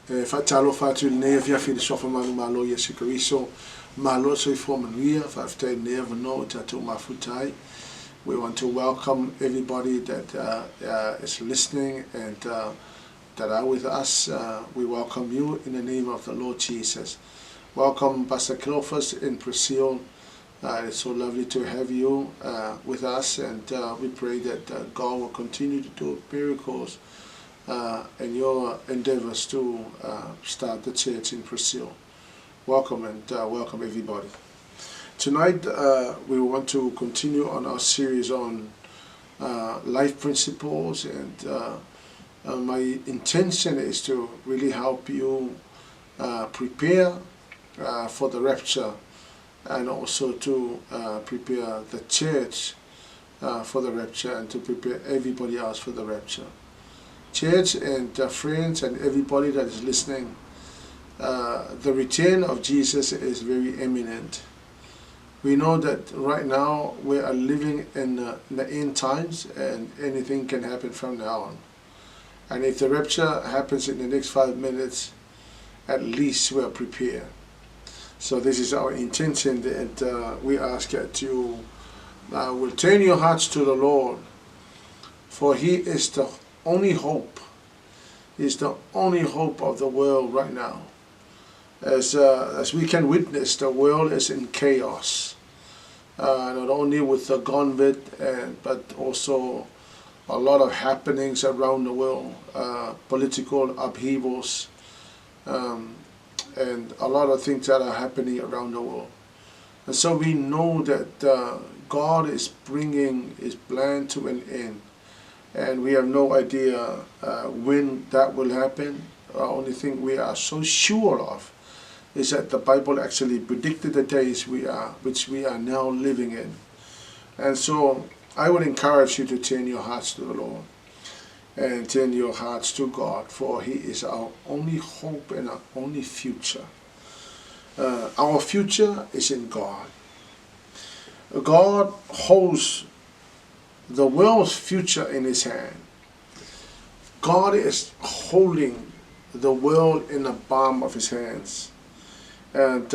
Fa talo fa tu ne via fi so fa manu malo Yesu Kristo malo so for manuia fa te never know tato mafutai. We want to welcome everybody that is listening and that are with us. We welcome you in the name of the Lord Jesus. Welcome Pastor Cleophas in Brazil. It's so lovely to have you with us, and we pray that God will continue to do miracles in your endeavors to start the church in Brazil. Welcome, and welcome everybody. Tonight we want to continue on our series on life principles, and my intention is to really help you prepare for the rapture, and also to prepare the church for the rapture, and to prepare everybody else for the rapture. Church and friends and everybody that is listening, the return of Jesus is very imminent. We know that right now we are living in the end times, and anything can happen from now on. And if the rapture happens in the next 5 minutes, at least we are prepared. So this is our intention, that we ask that you will turn your hearts to the Lord, for He is the only hope. He is the only hope of the world right now. As we can witness, the world is in chaos, not only with the COVID, but also a lot of happenings around the world, political upheavals, and a lot of things that are happening around the world. And so we know that God is bringing His plan to an end, and we have no idea when that will happen. The only thing we are so sure of is that the Bible actually predicted the days which we are now living in. And so I would encourage you to turn your hearts to the Lord, and turn your hearts to God, for He is our only hope and our only future. Our future is in God. God holds the world's future in His hand. God is holding the world in the palm of His hands. And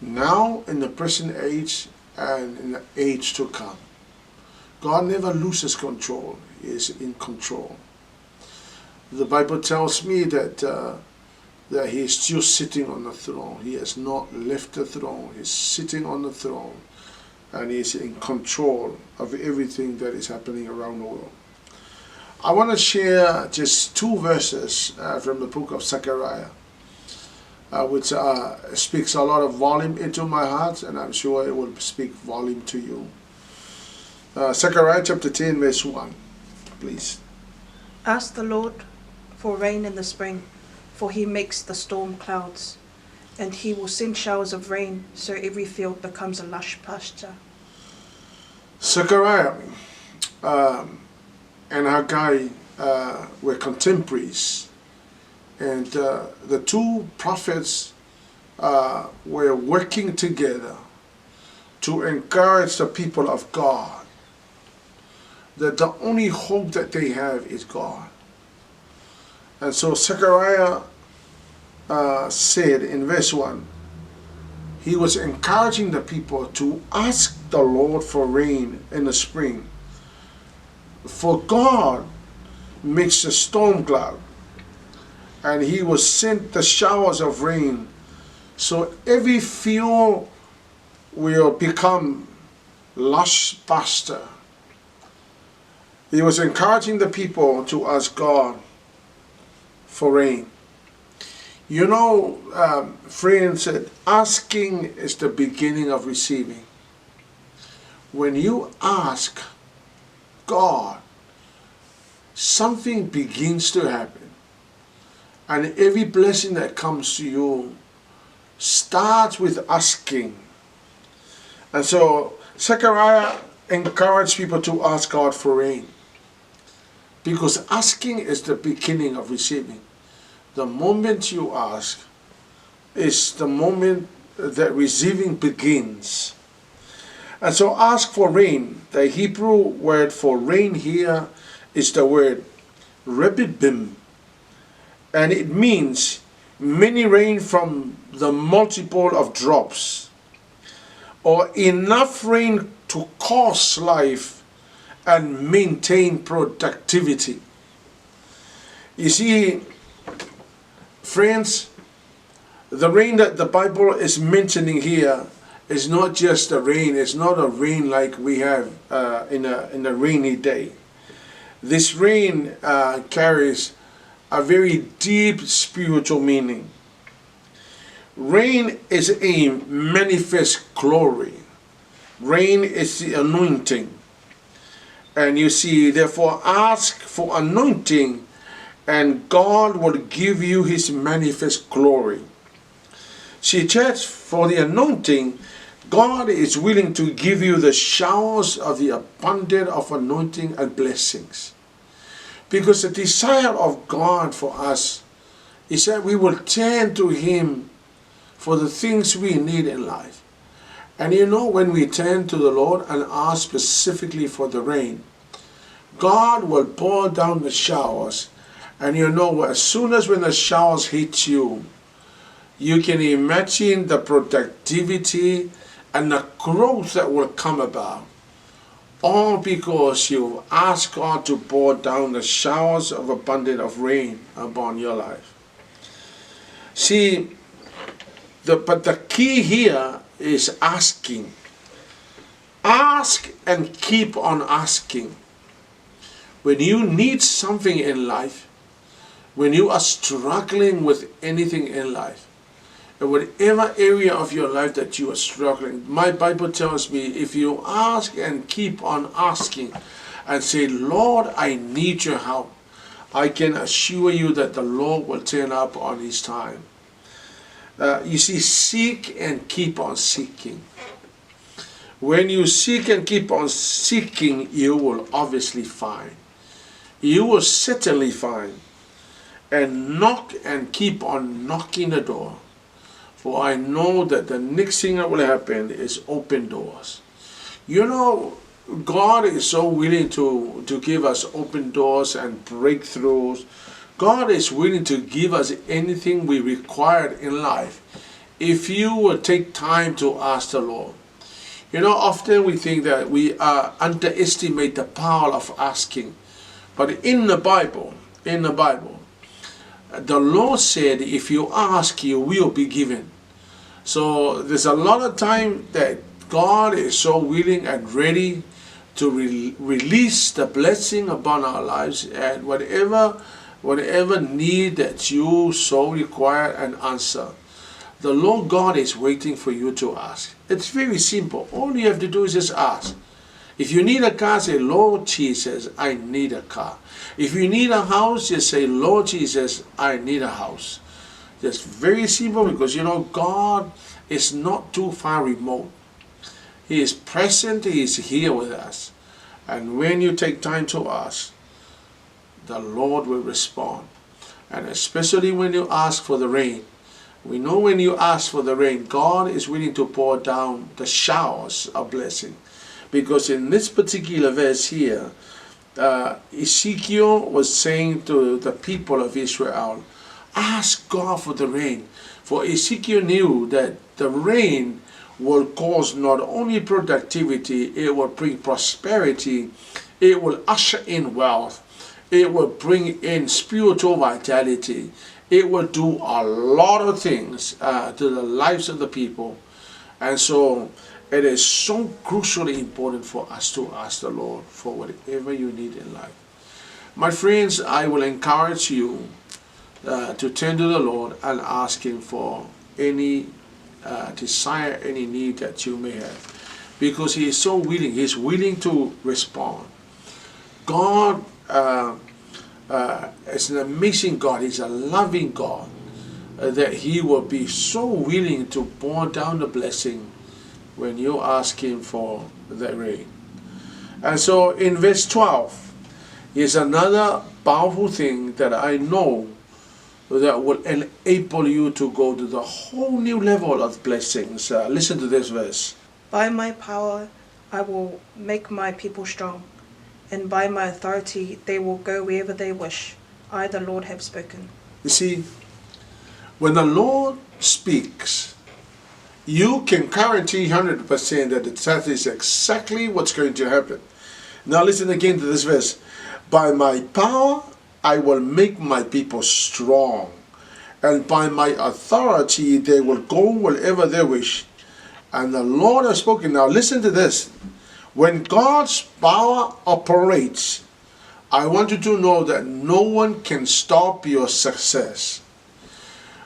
now, in the present age and in the age to come, God never loses control. He is in control. The Bible tells me that He is still sitting on the throne. He has not left the throne. He is sitting on the throne, and He is in control of everything that is happening around the world. I want to share just 2 verses from the book of Zechariah, which speaks a lot of volume into my heart, and I'm sure it will speak volume to you. Zechariah chapter 10, verse 1, please. Ask the Lord for rain in the spring, for He makes the storm clouds, and He will send showers of rain, so every field becomes a lush pasture. Zechariah and Haggai were contemporaries, and the 2 prophets were working together to encourage the people of God that the only hope that they have is God. And so Zechariah said in verse 1, he was encouraging the people to ask the Lord for rain in the spring, for God makes the storm cloud, and He will send the showers of rain, so every field will become lush pasture. He was encouraging the people to ask God for rain. You know, friends, asking is the beginning of receiving. When you ask God, something begins to happen. And every blessing that comes to you starts with asking. And so Zechariah encouraged people to ask God for rain, because asking is the beginning of receiving. The moment you ask is the moment that receiving begins. And so ask for rain. The Hebrew word for rain here is the word rebibim. And it means many rain from the multiple of drops, or enough rain to cause life and maintain productivity. You see, friends, the rain that the Bible is mentioning here is not just a rain. It's not a rain like we have in a rainy day. This rain carries a very deep spiritual meaning. Rain is a manifest glory. Rain is the anointing. And you see, therefore ask for anointing, and God will give you his manifest glory. See, church, for the anointing, God is willing to give you the showers of the abundance of anointing and blessings. Because the desire of God for us is that we will turn to him for the things we need in life. And you know, when we turn to the Lord and ask specifically for the rain, God will pour down the showers. And you know, as soon as when the showers hit you, you can imagine the productivity and the growth that will come about. All because you ask God to pour down the showers of abundance of rain upon your life. See, but the key here is asking. Ask and keep on asking. When you need something in life, when you are struggling with anything in life, in whatever area of your life that you are struggling, my Bible tells me, if you ask and keep on asking and say, Lord, I need your help, I can assure you that the Lord will turn up on his time. You see, seek and keep on seeking. When you seek and keep on seeking, you will obviously find. You will certainly find. And knock and keep on knocking the door. For I know that the next thing that will happen is open doors. You know, God is so willing to give us open doors and breakthroughs. God is willing to give us anything we require in life if you will take time to ask the Lord. You know, often we think that we underestimate the power of asking. But in the Bible, the Lord said, if you ask, you will be given. So there's a lot of time that God is so willing and ready to release the blessing upon our lives, and whatever need that you so require and answer, the Lord God is waiting for you to ask. It's very simple. All you have to do is just ask. If you need a car, say, Lord Jesus, I need a car. If you need a house, just say, Lord Jesus, I need a house. Just very simple, because you know, God is not too far remote. He is present, he is here with us. And when you take time to ask, the Lord will respond. And especially when you ask for the rain. We know when you ask for the rain, God is willing to pour down the showers of blessing. Because in this particular verse here, Ezekiel was saying to the people of Israel, ask God for the rain. For Ezekiel knew that the rain will cause not only productivity, it will bring prosperity, it will usher in wealth, it will bring in spiritual vitality, it will do a lot of things to the lives of the people. And so it is so crucially important for us to ask the Lord for whatever you need in life. My friends, I will encourage you to turn to the Lord and ask him for any desire, any need that you may have. Because he is so willing. He is willing to respond. God is an amazing God. He's a loving God. That he will be so willing to pour down the blessing when you ask him for the rain. And so in verse 12 is another powerful thing that I know that will enable you to go to the whole new level of blessings. Listen to this verse. By my power I will make my people strong, and by my authority they will go wherever they wish. I, the Lord, have spoken. You see, when the Lord speaks, you can guarantee 100% that that is exactly what's going to happen. Now listen again to this verse. By my power I will make my people strong, and by my authority they will go wherever they wish. And the Lord has spoken. Now listen to this. When God's power operates, I want you to know that no one can stop your success.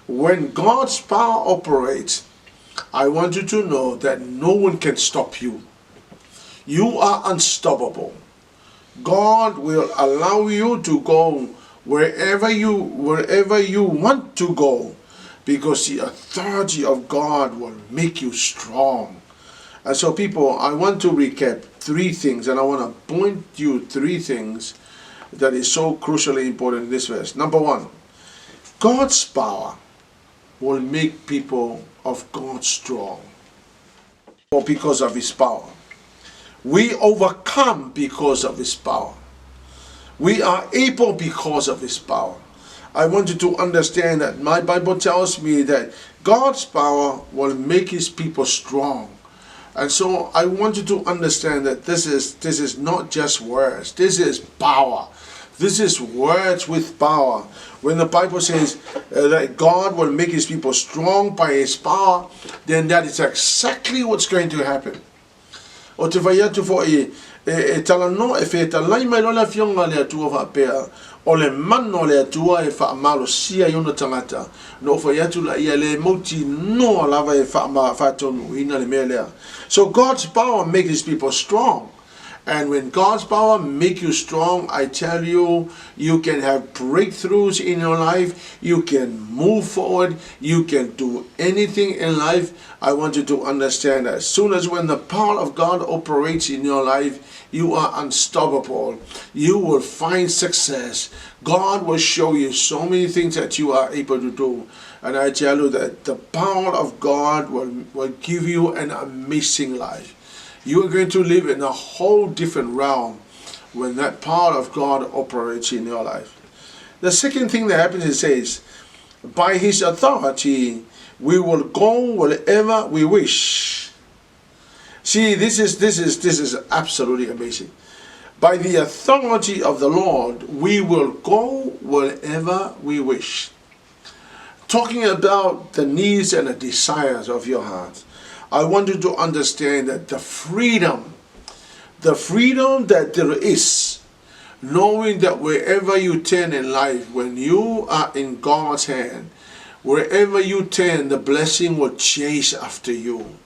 When God's power operates, I want you to know that no one can stop you. You are unstoppable. God will allow you to go wherever you want to go, because the authority of God will make you strong. And so people, I want to recap 3 things, and I want to point you 3 things that is so crucially important in this verse. Number 1, God's power will make people of God strong, or because of his power. We overcome because of his power. We are able because of his power. I want you to understand that my Bible tells me that God's power will make his people strong. And so I want you to understand that this is not just words. This is power. This is words with power. When the Bible says that God will make his people strong by his power, then that is exactly what's going to happen. O te vai atu fo e tala no e fe talai mai lola fionga le atua fa pea, o le mano le atua e fa malo sia yona tangata, no fa atu la ia le moti no lava e fa tonu ina le melea. So God's power makes his people strong. And when God's power make you strong, I tell you, you can have breakthroughs in your life. You can move forward. You can do anything in life. I want you to understand that as soon as when the power of God operates in your life, you are unstoppable. You will find success. God will show you so many things that you are able to do. And I tell you that the power of God will give you an amazing life. You are going to live in a whole different realm when that power of God operates in your life. The second thing that happens, it says, by his authority, we will go wherever we wish. See, this is absolutely amazing. By the authority of the Lord, we will go wherever we wish. Talking about the needs and the desires of your heart, I want you to understand that the freedom that there is, knowing that wherever you turn in life, when you are in God's hand, wherever you turn, the blessing will chase after you.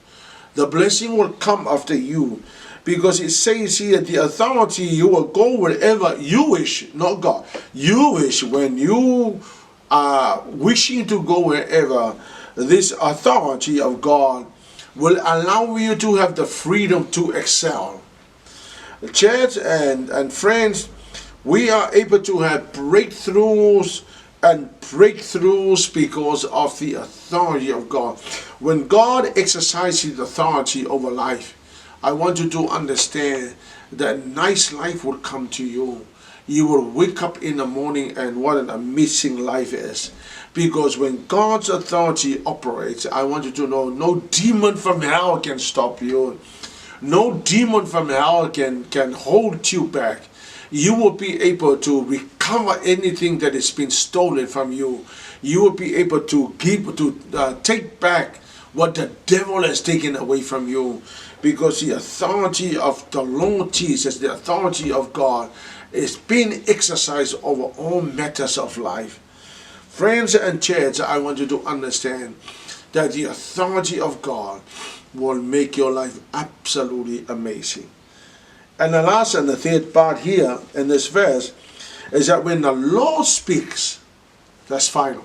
The blessing will come after you. Because it says here, the authority, you will go wherever you wish, not God. You wish. When you are wishing to go wherever, this authority of God will allow you to have the freedom to excel. Church and friends, we are able to have breakthroughs because of the authority of God. When God exercises authority over life, I want you to understand that nice life will come to you. You will wake up in the morning and what an amazing life is. Because when God's authority operates, I want you to know no demon from hell can stop you. No demon from hell can hold you back. You will be able to recover anything that has been stolen from you. You will be able to take back what the devil has taken away from you. Because the authority of the Lord Jesus, the authority of God, is being exercised over all matters of life. Friends and church, I want you to understand that the authority of God will make your life absolutely amazing. And the last and the third part here in this verse is that when the Lord speaks, that's final.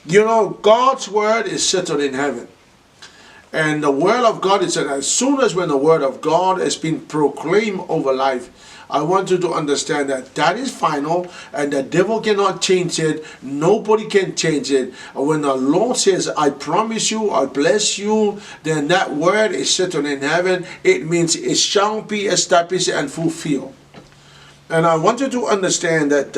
You know, God's word is settled in heaven. And the word of God is that as soon as when the word of God has been proclaimed over life, I want you to understand that that is final and the devil cannot change it. Nobody can change it. When the Lord says, I promise you, I bless you, then that word is settled in heaven. It means it shall be established and fulfilled. And I want you to understand that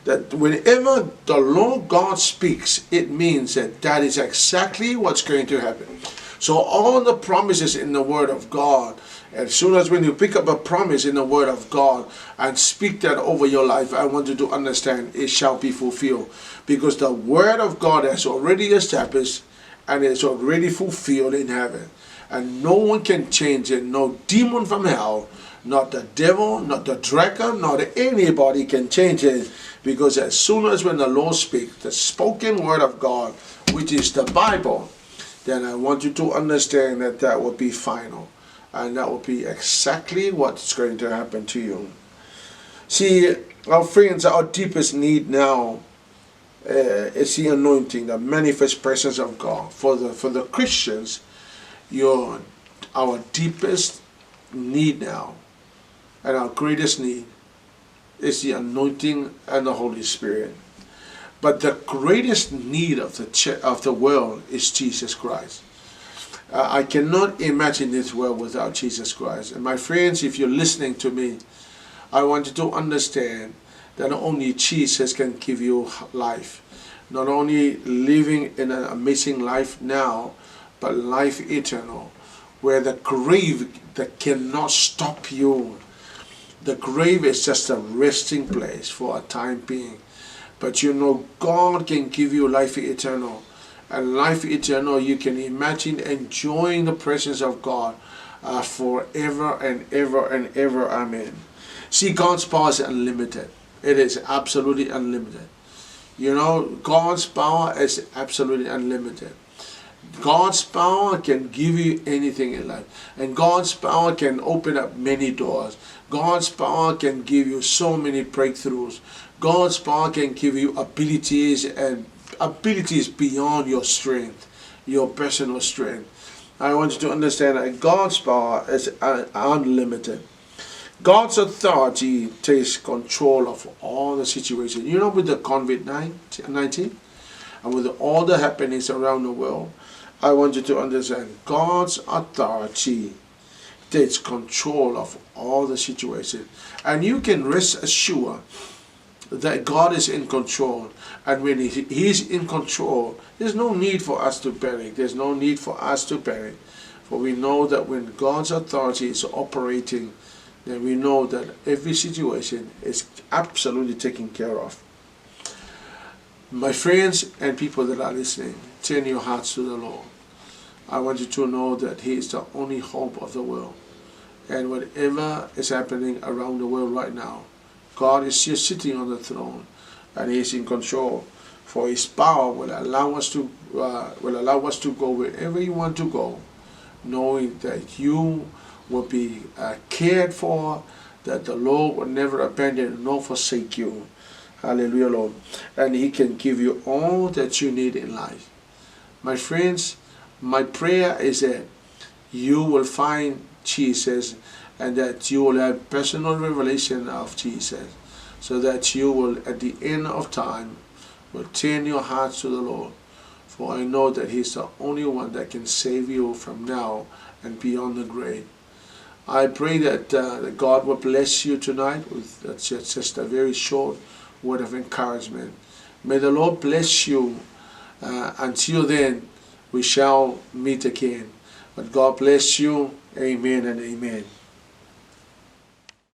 that whenever the Lord God speaks, it means that that is exactly what's going to happen. So all the promises in the Word of God, as soon as when you pick up a promise in the Word of God and speak that over your life, I want you to understand it shall be fulfilled. Because the Word of God has already established and it's already fulfilled in heaven. And no one can change it. No demon from hell, not the devil, not the dragon, not anybody can change it. Because as soon as when the Lord speaks, the spoken Word of God, which is the Bible, then I want you to understand that that will be final. And that will be exactly what's going to happen to you. See, our friends, our deepest need now is the anointing, the manifest presence of God. For the Christians, our deepest need now, and our greatest need, is the anointing and the Holy Spirit. But the greatest need of the world is Jesus Christ. I cannot imagine this world without Jesus Christ. And my friends, if you're listening to me, I want you to understand that not only Jesus can give you life, not only living in an amazing life now, but life eternal, where the grave that cannot stop you. The grave is just a resting place for a time being. But you know God can give you life eternal. And life eternal, you can imagine enjoying the presence of God forever and ever and ever. Amen. See, God's power is unlimited. It is absolutely unlimited. You know, God's power is absolutely unlimited. God's power can give you anything in life. And God's power can open up many doors. God's power can give you so many breakthroughs. God's power can give you abilities and abilities beyond your strength, your personal strength. I want you to understand that God's power is unlimited. God's authority takes control of all the situations. You know, with the COVID-19 and with all the happenings around the world, I want you to understand God's authority takes control of all the situations. And you can rest assured that God is in control. And when He's in control, there's no need for us to panic. There's no need for us to panic. For we know that when God's authority is operating, then we know that every situation is absolutely taken care of. My friends and people that are listening, turn your hearts to the Lord. I want you to know that He is the only hope of the world. And whatever is happening around the world right now, God is just sitting on the throne, and He is in control. For His power will allow us to go wherever you want to go, knowing that you will be cared for, that the Lord will never abandon nor forsake you. Hallelujah, Lord. And He can give you all that you need in life. My friends, my prayer is that you will find Jesus and that you will have personal revelation of Jesus, so that you will, at the end of time, will turn your hearts to the Lord. For I know that He's the only one that can save you from now and beyond the grave. I pray that God will bless you tonight with just a very short word of encouragement. May the Lord bless you. Until then, we shall meet again. But God bless you. Amen and amen.